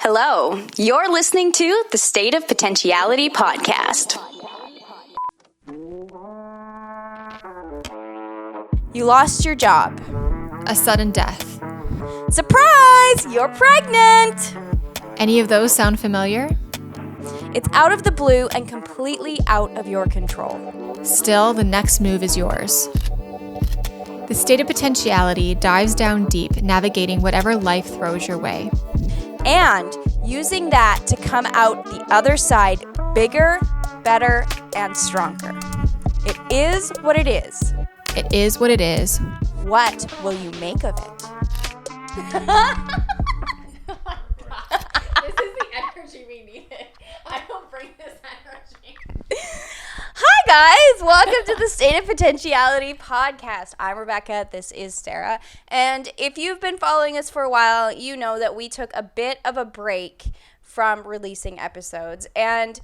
Hello, you're listening to the State of Potentiality podcast. You lost your job. A sudden death. Surprise! You're pregnant! Any of those sound familiar? It's out of the blue and completely out of your control. Still, the next move is yours. The State of Potentiality dives down deep, navigating whatever life throws your way. And using that to come out the other side bigger, better, and stronger. It is what it is. It is what it is. What will you make of it? Oh my God. This is the energy we needed. I don't bring this energy. Hi guys, welcome to the State of Potentiality podcast. I'm Rebecca, this is Sarah, and if you've been following us for a while, you know that we took a bit of a break from releasing episodes, and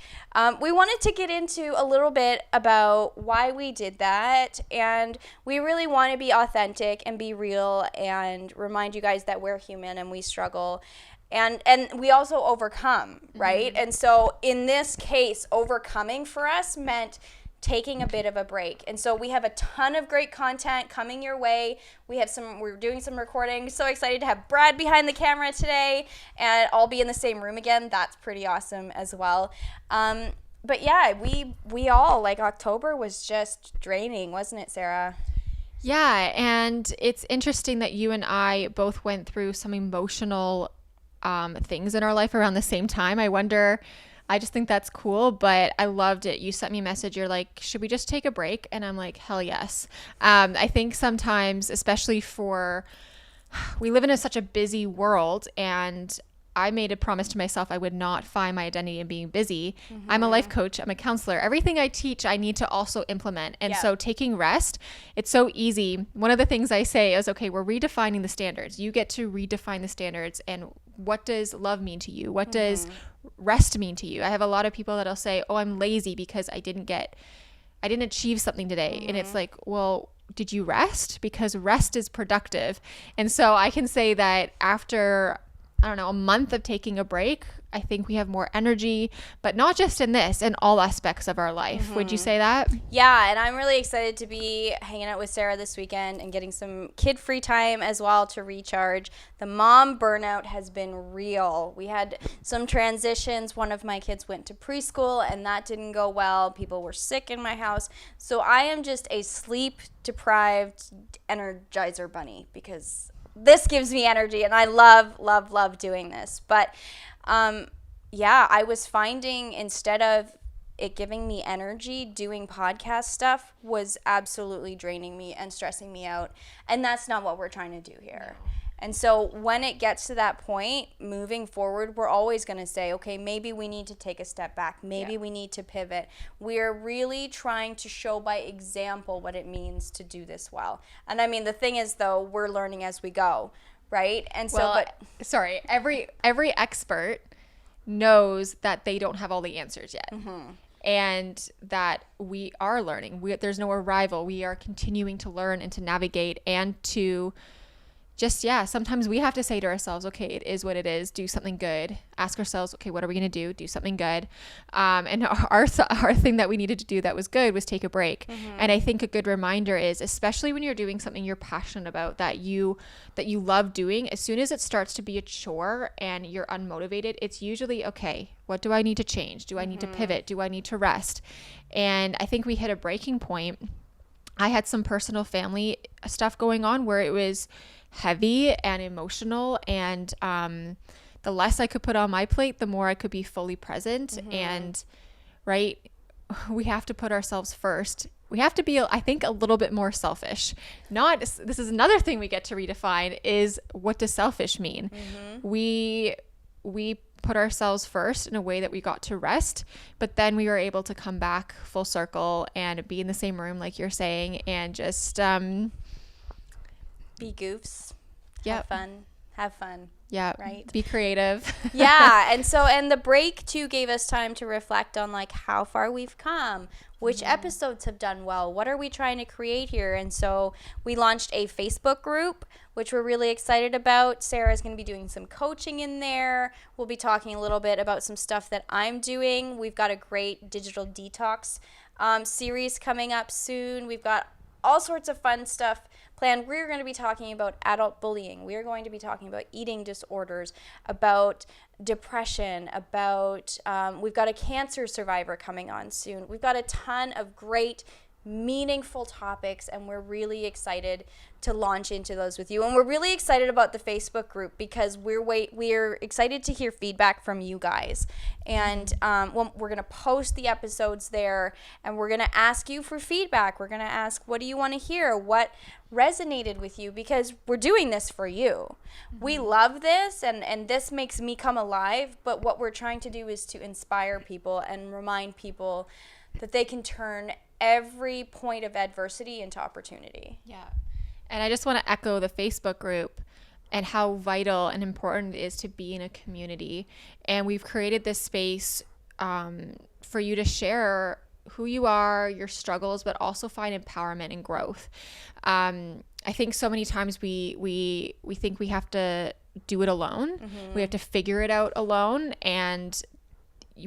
we wanted to get into a little bit about why we did that, and we really want to be authentic and be real and remind you guys that we're human and we struggle. And we also overcome, right? Mm-hmm. And so in this case, overcoming for us meant taking a bit of a break. And so we have a ton of great content coming your way. We're doing some recording. So excited to have Brad behind the camera today and all be in the same room again. That's pretty awesome as well. But yeah, we all, like, October was just draining, wasn't it, Sarah? Yeah, and it's interesting that you and I both went through some emotional things in our life around the same time. I just think that's cool, but I loved it. You sent me a message. You're like, should we just take a break? And I'm like, hell yes. I think sometimes, especially we live in such a busy world, and I made a promise to myself I would not find my identity in being busy. Mm-hmm. I'm a life coach. I'm a counselor. Everything I teach, I need to also implement. And so taking rest, it's so easy. One of the things I say is, okay, we're redefining the standards. You get to redefine the standards. And what does love mean to you? What does rest mean to you? I have a lot of people that'll say, oh, I'm lazy because I didn't achieve something today. Mm-hmm. And it's like, well, did you rest? Because rest is productive. And so I can say that after a month of taking a break, I think we have more energy, but not just in this, in all aspects of our life. Mm-hmm. Would you say that? Yeah, and I'm really excited to be hanging out with Sarah this weekend and getting some kid-free time as well to recharge. The mom burnout has been real. We had some transitions. One of my kids went to preschool, and that didn't go well. People were sick in my house. So I am just a sleep-deprived Energizer bunny because this gives me energy, and I love doing this. But I was finding instead of it giving me energy, doing podcast stuff was absolutely draining me and stressing me out. And that's not what we're trying to do here. No. And so when it gets to that point, moving forward, we're always going to say, okay, maybe we need to take a step back. Maybe we need to pivot. We're really trying to show by example what it means to do this well. And I mean, the thing is, though, we're learning as we go, right? And so, every expert knows that they don't have all the answers yet. Mm-hmm. And that we are learning. There's no arrival. We are continuing to learn and to navigate and to sometimes we have to say to ourselves, okay, it is what it is. Do something good. Ask ourselves, okay, what are we going to do? Do something good. And our thing that we needed to do that was good was take a break. Mm-hmm. And I think a good reminder is, especially when you're doing something you're passionate about, that you love doing, as soon as it starts to be a chore and you're unmotivated, it's usually, okay, what do I need to change? Do I need to pivot? Do I need to rest? And I think we hit a breaking point. I had some personal family stuff going on where it was heavy and emotional, and the less I could put on my plate, the more I could be fully present. Mm-hmm. And we have to put ourselves first. We have to be, I think, a little bit more selfish. This is another thing we get to redefine is, what does selfish mean? Mm-hmm. We put ourselves first in a way that we got to rest, but then we were able to come back full circle and be in the same room, like you're saying, and just be goofs. Yeah. Have fun. Yeah. Right. Be creative. Yeah. And the break too gave us time to reflect on, like, how far we've come, which episodes have done well, what are we trying to create here? And so we launched a Facebook group which we're really excited about. Sarah's going to be doing some coaching in there. We'll be talking a little bit about some stuff that I'm doing. We've got a great digital detox series coming up soon. We've got all sorts of fun stuff planned. We're going to be talking about adult bullying. We're going to be talking about eating disorders, about depression, about we've got a cancer survivor coming on soon. We've got a ton of great, meaningful topics, and we're really excited to launch into those with you. And we're really excited about the Facebook group because we're excited to hear feedback from you guys. And we're going to post the episodes there, and we're going to ask you for feedback. We're going to ask, what do you want to hear? What resonated with you? Because we're doing this for you. We love this, and this makes me come alive. But what we're trying to do is to inspire people and remind people that they can turn every point of adversity into opportunity. Yeah. And I just want to echo the Facebook group and how vital and important it is to be in a community. And we've created this space for you to share who you are, your struggles, but also find empowerment and growth. I think so many times we think we have to do it alone. We have to figure it out alone, and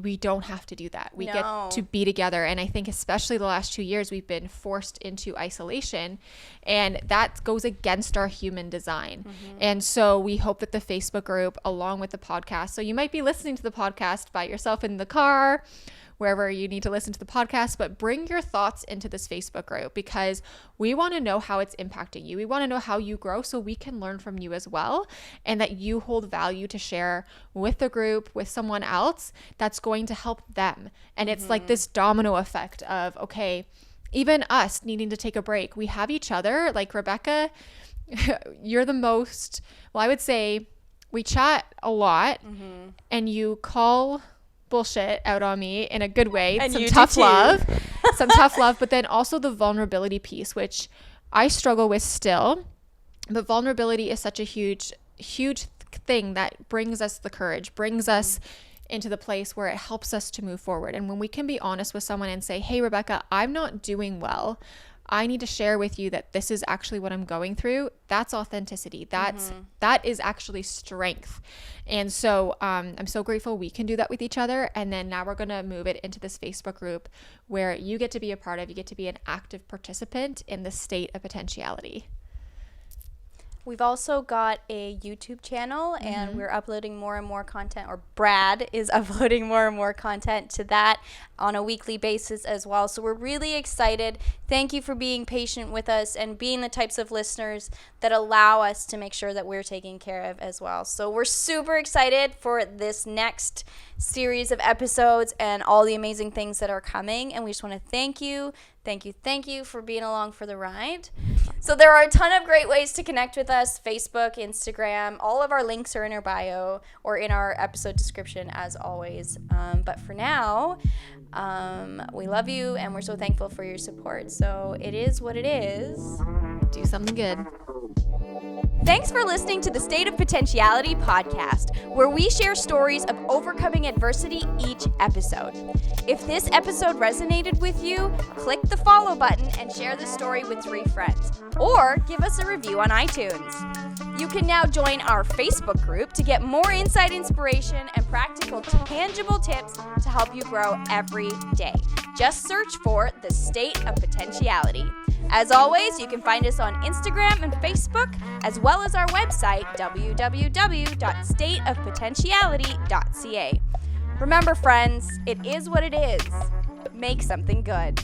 we don't have to do that. We get to be together. And I think especially the last 2 years, we've been forced into isolation, and that goes against our human design. And so we hope that the Facebook group, along with the podcast, so you might be listening to the podcast by yourself in the car, wherever you need to listen to the podcast, but bring your thoughts into this Facebook group, because we want to know how it's impacting you. We want to know how you grow so we can learn from you as well, and that you hold value to share with the group, with someone else that's going to help them. And it's like this domino effect of, okay, even us needing to take a break, we have each other. Like Rebecca, you're the most, well, I would say we chat a lot, and you call bullshit out on me in a good way. And some tough love, but then also the vulnerability piece, which I struggle with still. But vulnerability is such a huge thing that brings us the courage, brings us into the place where it helps us to move forward. And when we can be honest with someone and say, hey, Rebecca, I'm not doing well. I need to share with you that this is actually what I'm going through. That's authenticity. That is actually strength. And so I'm so grateful we can do that with each other. And then now we're going to move it into this Facebook group where you get to be a part of, you get to be an active participant in the state of potentiality. We've also got a YouTube channel, and we're uploading more and more content, or Brad is uploading more and more content to that on a weekly basis as well. So we're really excited. Thank you for being patient with us and being the types of listeners that allow us to make sure that we're taken care of as well. So we're super excited for this next series of episodes and all the amazing things that are coming. And we just want to thank you for being along for the ride. So there are a ton of great ways to connect with us: Facebook, Instagram. All of our links are in our bio or in our episode description, as always. But for now, we love you, and we're so thankful for your support. So it is what it is. Do something good. Thanks for listening to the State of Potentiality podcast, where we share stories of overcoming adversity each episode. If this episode resonated with you, click the follow button and share the story with 3 friends, or give us a review on iTunes. You can now join our Facebook group to get more inside inspiration and practical, tangible tips to help you grow every day. Just search for the State of Potentiality. As always, you can find us on Instagram and Facebook, as well as our website, www.stateofpotentiality.ca. Remember, friends, it is what it is. Make something good.